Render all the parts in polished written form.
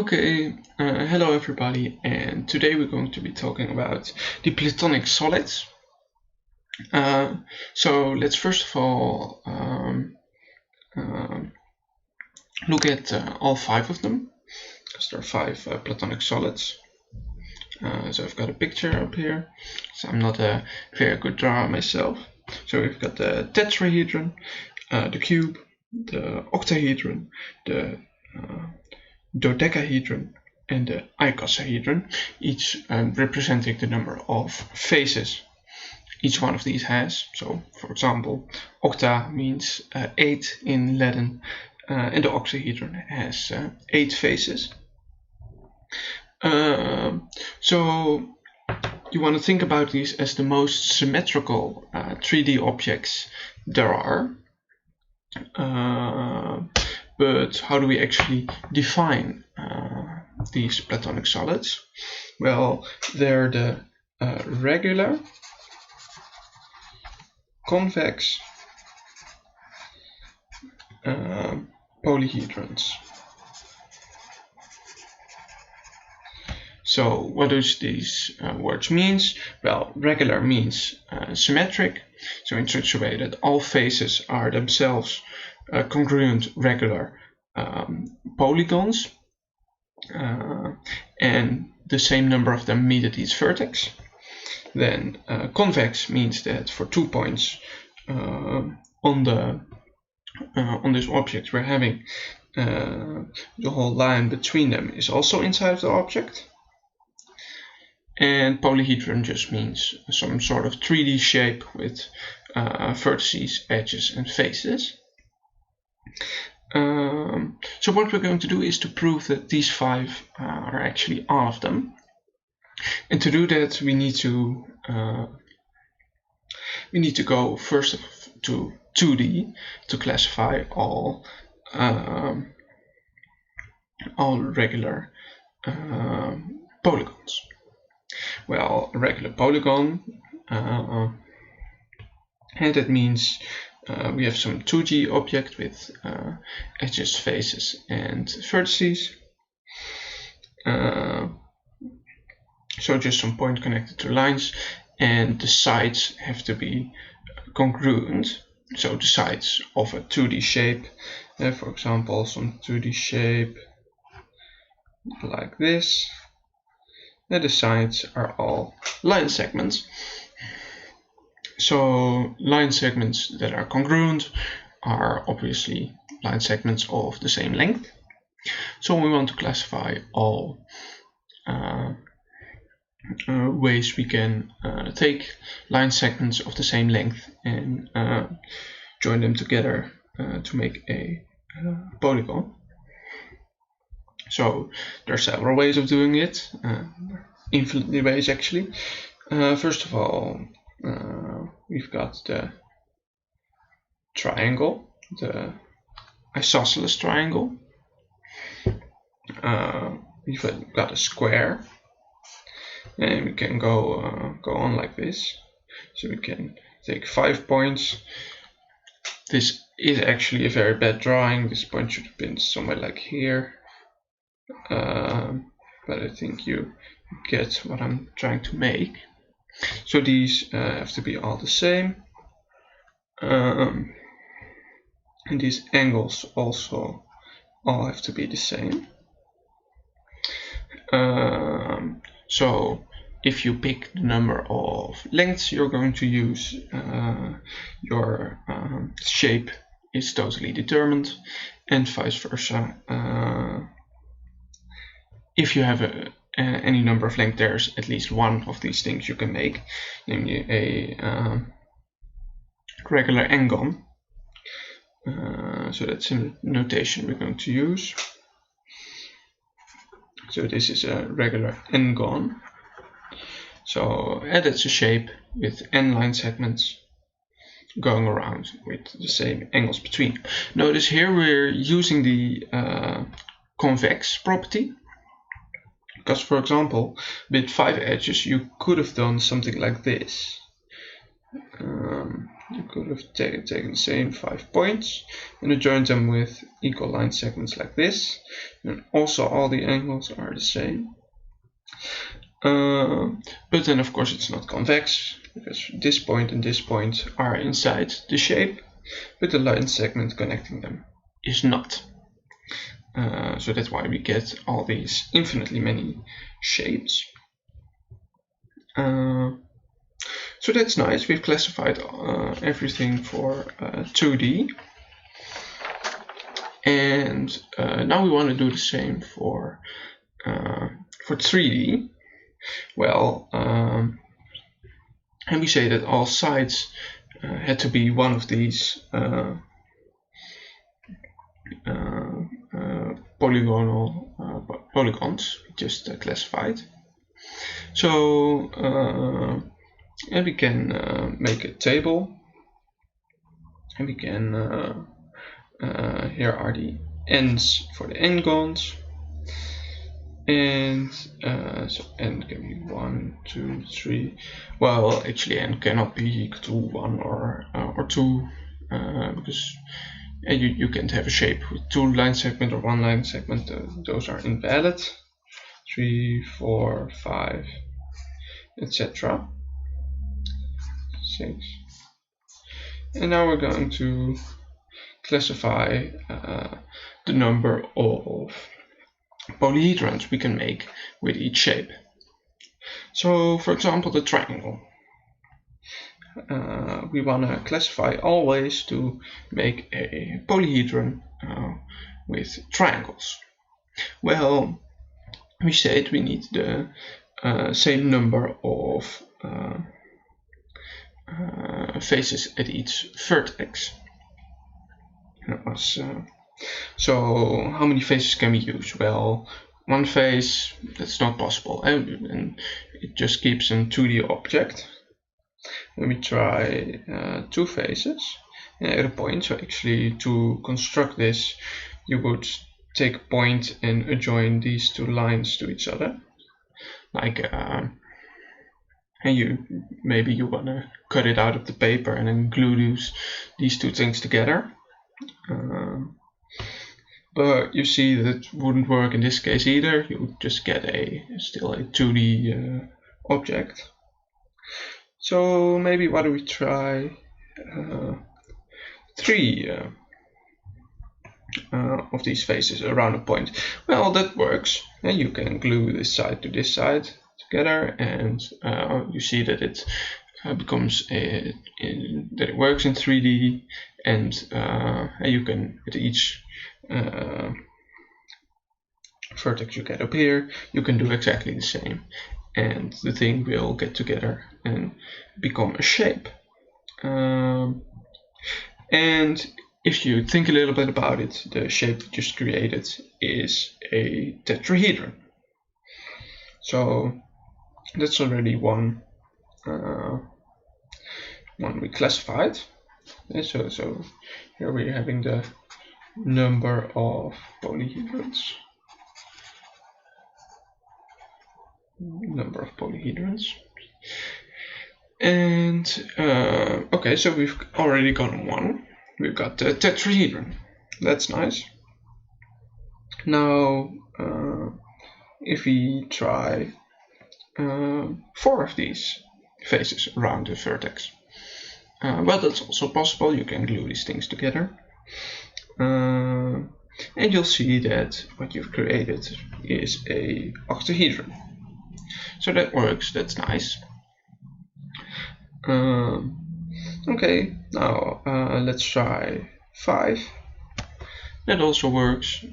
Okay, hello everybody, and today we're going to be talking about the Platonic solids. So let's first of all look at all five of them, because there are five Platonic solids. So I've got a picture up here, so I'm not a very good drawer myself. So we've got the tetrahedron, the cube, the octahedron, the dodecahedron, and the icosahedron, each representing the number of faces each one of these has. So, for example, octa means 8 in Latin, and the octahedron has 8 faces. So you want to think about these as the most symmetrical 3D objects there are. But how do we actually define these Platonic solids? Well, they're the regular, convex polyhedrons. So what do these words mean? Well, regular means symmetric, so in such a way that all faces are themselves congruent regular polygons, and the same number of them meet at each vertex. Then convex means that for 2 points on this object we're having the whole line between them is also inside of the object. And polyhedron just means some sort of 3D shape with vertices, edges, and faces. So what we're going to do is to prove that these five are actually all of them. And to do that, we need to go first to 2D to classify all regular polygons. Well, a regular polygon, and that means we have some 2D object with edges, faces, and vertices. So just some point connected to lines, and the sides have to be congruent. So the sides of a 2D shape, for example, some 2D shape like this. The sides are all line segments. So line segments that are congruent are obviously line segments of the same length. So we want to classify all ways we can take line segments of the same length and join them together to make a polygon. So there are several ways of doing it, infinitely ways actually. First of all, we've got the triangle, the isosceles triangle. We've got a square, and we can go on like this. So we can take 5 points. This is actually a very bad drawing. This point should have been somewhere like here. But I think you get what I'm trying to make. So these have to be all the same, and these angles also all have to be the same. So if you pick the number of lengths you're going to use, your shape is totally determined, and vice versa. If you have any number of length, there's at least one of these things you can make, namely a regular n-gon. So that's a notation we're going to use. So this is a regular n-gon. So that's a shape with n line segments going around with the same angles between. Notice here we're using the convex property. Because, for example, with 5 edges, you could have done something like this. You could have taken the same 5 points and joined them with equal line segments like this, and also all the angles are the same. But then of course it's not convex, because this point and this point are inside the shape, but the line segment connecting them is not. So that's why we get all these infinitely many shapes. So that's nice. We've classified everything for 2D, and now we want to do the same for 3D. Well, and we say that all sides had to be one of these polygons we just classified. So and we can make a table, and we can here are the ends for the n-gons, and so n can be 1, 2, 3. Well, actually n cannot be equal to 1 or 2, because you can't have a shape with 2 line segment or 1 line segment. Those are invalid. 3, 4, 5, etc. 6. And now we're going to classify the number of polyhedrons we can make with each shape. So, for example, the triangle. We want to classify all ways to make a polyhedron with triangles. Well, we said we need the same number of faces at each vertex. That was, so how many faces can we use? Well, one face, that's not possible, and it just keeps a 2D object. Let me try 2 faces at a point. So actually, to construct this, you would take a point and adjoin these 2 lines to each other, like and maybe you want to cut it out of the paper and then glue these 2 things together. But you see that wouldn't work in this case either. You would just get still a 2D object. So maybe why don't we try 3 of these faces around a point. Well, that works, and you can glue this side to this side together, and you see that it becomes that it works in 3D, and you can at each vertex you get up here, you can do exactly the same, and the thing will get together and become a shape. And if you think a little bit about it, the shape we just created is a tetrahedron. So that's already one we classified. And so here we're having the number of polyhedrons. And okay, so we've already gotten one. We've got the tetrahedron. That's nice. Now, if we try 4 of these faces around the vertex, well, that's also possible. You can glue these things together, and you'll see that what you've created is a octahedron. So that works. That's nice. Okay, now let's try 5. That also works.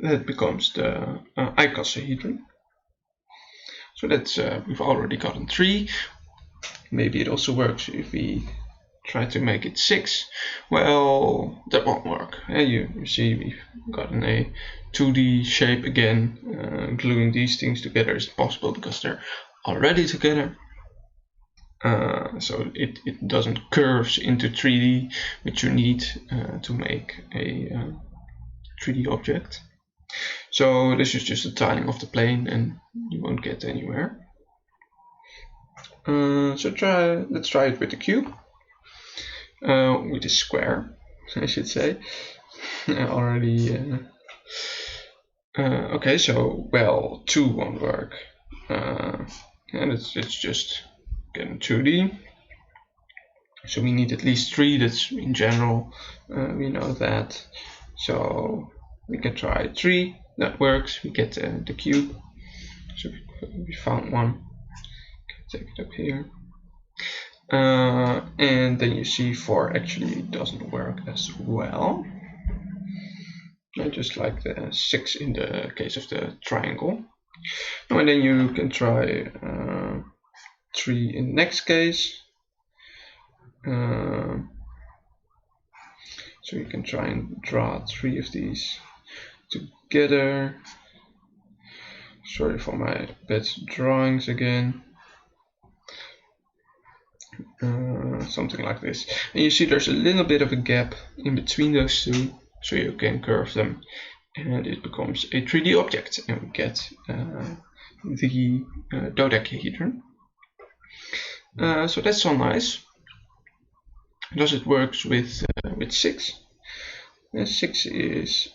That becomes the icosahedron. So that's we've already gotten 3. Maybe it also works if we try to make it 6. Well, that won't work. You see we've gotten a 2D shape again. Gluing these things together is possible because they're already together. So it doesn't curve into 3D, which you need to make a 3D object. So this is just a tiling of the plane, and you won't get anywhere. Let's try it with the cube. with a square, I should say. Already. Okay, so well, 2 won't work, and it's just getting 2D. So we need at least 3. That's in general, we know that. So we can try 3. That works. We get the cube. So we found one. Take it up here. And then you see 4 actually doesn't work as well. Just like the 6 in the case of the triangle. And then you can try 3 in the next case. So you can try and draw 3 of these together. Sorry for my bad drawings again. Something like this. And you see there's a little bit of a gap in between those 2, so you can curve them, and it becomes a 3D object, and we get the dodecahedron. So that's all nice. Does it work with 6? 6 is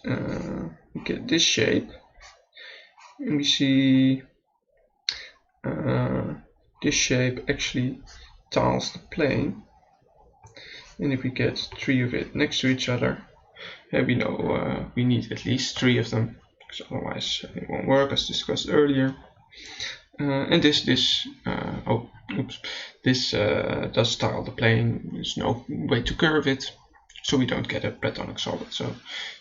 we get this shape, and we see this shape actually tiles the plane, and if we get 3 of it next to each other, we know we need at least 3 of them, because otherwise it won't work, as discussed earlier. And this does tile the plane. There's no way to curve it, so we don't get a Platonic solid. So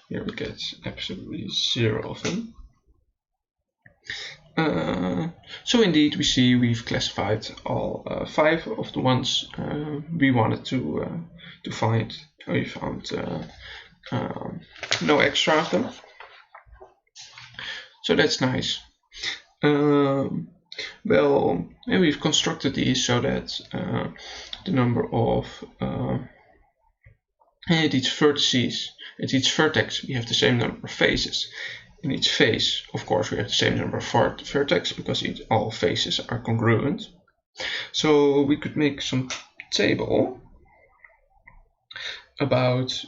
here we get absolutely 0 of them. So indeed, we see we've classified all 5 of the ones we wanted to find. We found no extra of them, so that's nice. Well, and we've constructed these so that the number of at each vertices, at each vertex, we have the same number of faces. In each face, of course, we have the same number of vertex, because all faces are congruent. So we could make some table about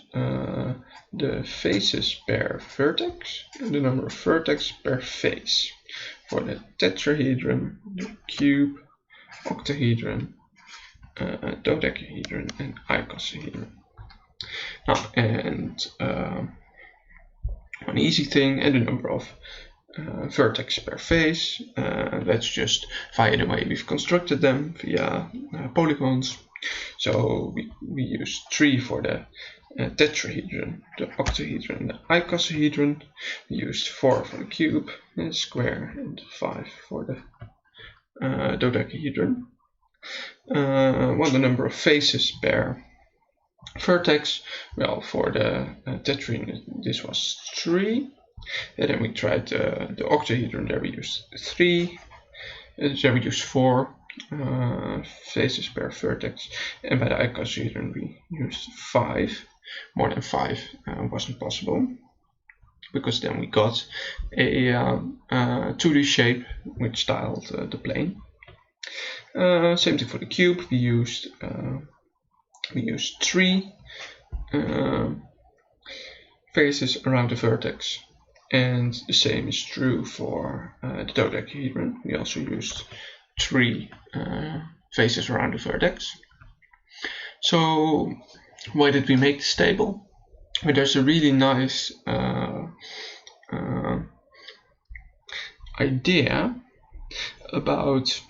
the faces per vertex and the number of vertex per face for the tetrahedron, the cube, octahedron, dodecahedron, and icosahedron. Now, and one easy thing, and the number of vertex per face. That's just via the way we've constructed them via polygons. So we use 3 for the tetrahedron, the octahedron, the icosahedron. We used 4 for the cube, the square, and 5 for the dodecahedron. Well, the number of faces per vertex, well, for the tetrahedron this was 3, and then we tried the octahedron. There we used 3, there we used 4 faces per vertex, and by the icosahedron we used 5. More than 5 wasn't possible, because then we got a 2D shape which tiled the plane. Same thing for the cube. We used 3 faces around the vertex, and the same is true for the dodecahedron. We also used 3 faces around the vertex. So why did we make this table? Well, there's a really nice idea about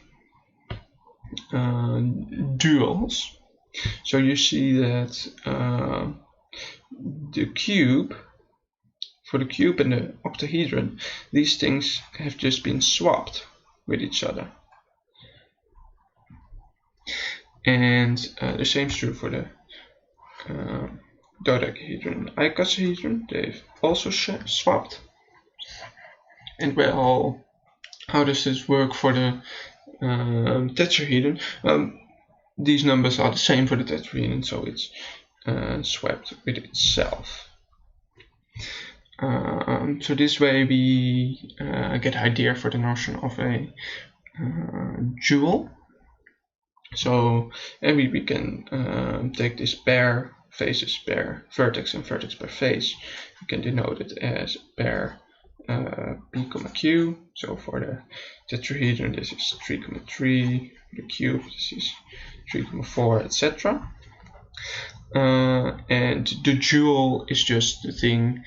duals. So you see that the cube, for the cube and the octahedron, these things have just been swapped with each other. And the same is true for the dodecahedron and icosahedron. They've also swapped. And well, how does this work for the tetrahedron? These numbers are the same for the tetrahedron, so it's swapped with itself. So this way we get an idea for the notion of a dual. So we can take this pair faces pair vertex and vertex per face. We can denote it as pair p comma q. So for the tetrahedron this is 3,3, the cube this is 3,4, etc. And the dual is just the thing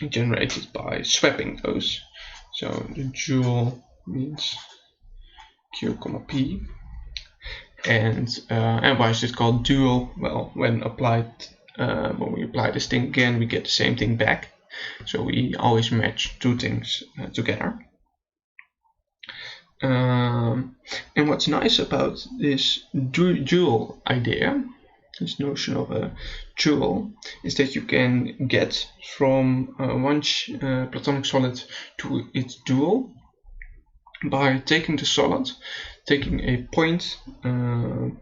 generated by swapping those. So the dual means q comma p. And why is it called dual? Well, when we apply this thing again, we get the same thing back. So we always match two things together. And what's nice about this dual idea, this notion of a dual, is that you can get from one Platonic solid to its dual by taking the solid, taking a point on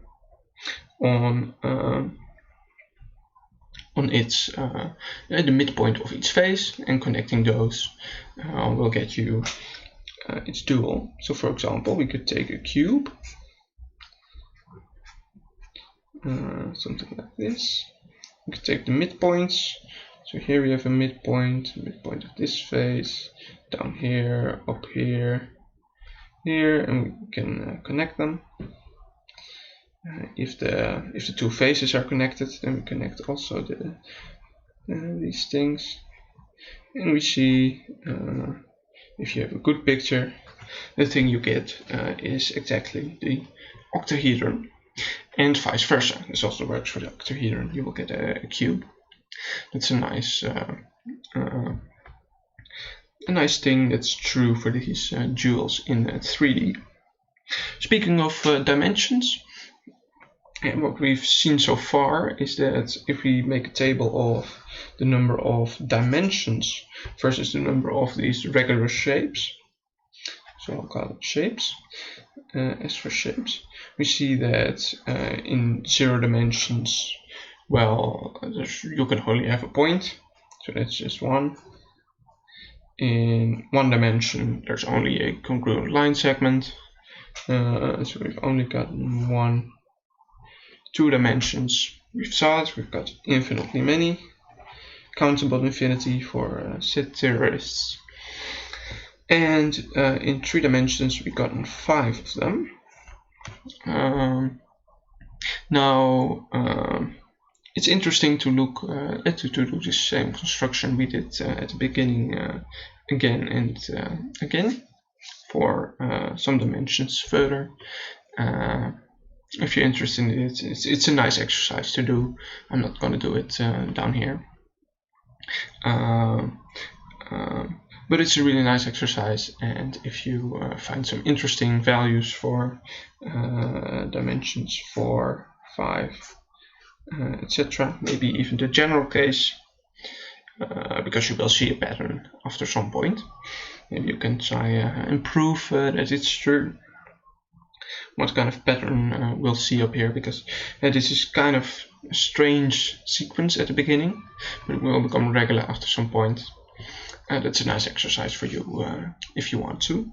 its the midpoint of each face, and connecting those will get you its dual. So for example, we could take a cube, something like this. We could take the midpoints. So here we have a midpoint of this face, down here, up here, here, and we can connect them. If the two faces are connected, then we connect also these things, and we see if you have a good picture, the thing you get is exactly the octahedron, and vice versa. This also works for the octahedron. You will get a cube. That's a nice thing that's true for these duals in 3D. Speaking of dimensions, and what we've seen so far is that if we make a table of the number of dimensions versus the number of these regular shapes, so I'll call it shapes, as for shapes, we see that in 0 dimensions, well, you can only have a point, so that's just 1. In 1 dimension, there's only a congruent line segment, so we've only got 1. 2 dimensions, we've got infinitely many, countable infinity for set theorists. And in 3 dimensions, we've gotten 5 of them. Now, it's interesting to look to do the same construction we did at the beginning again and again for some dimensions further. If you're interested in it, it's a nice exercise to do. I'm not going to do it down here. But it's a really nice exercise, and if you find some interesting values for dimensions 4, 5, etc., maybe even the general case, because you will see a pattern after some point, maybe you can try and prove that it's true. What kind of pattern we'll see up here, because this is kind of a strange sequence at the beginning, but it will become regular after some point. That's a nice exercise for you if you want to.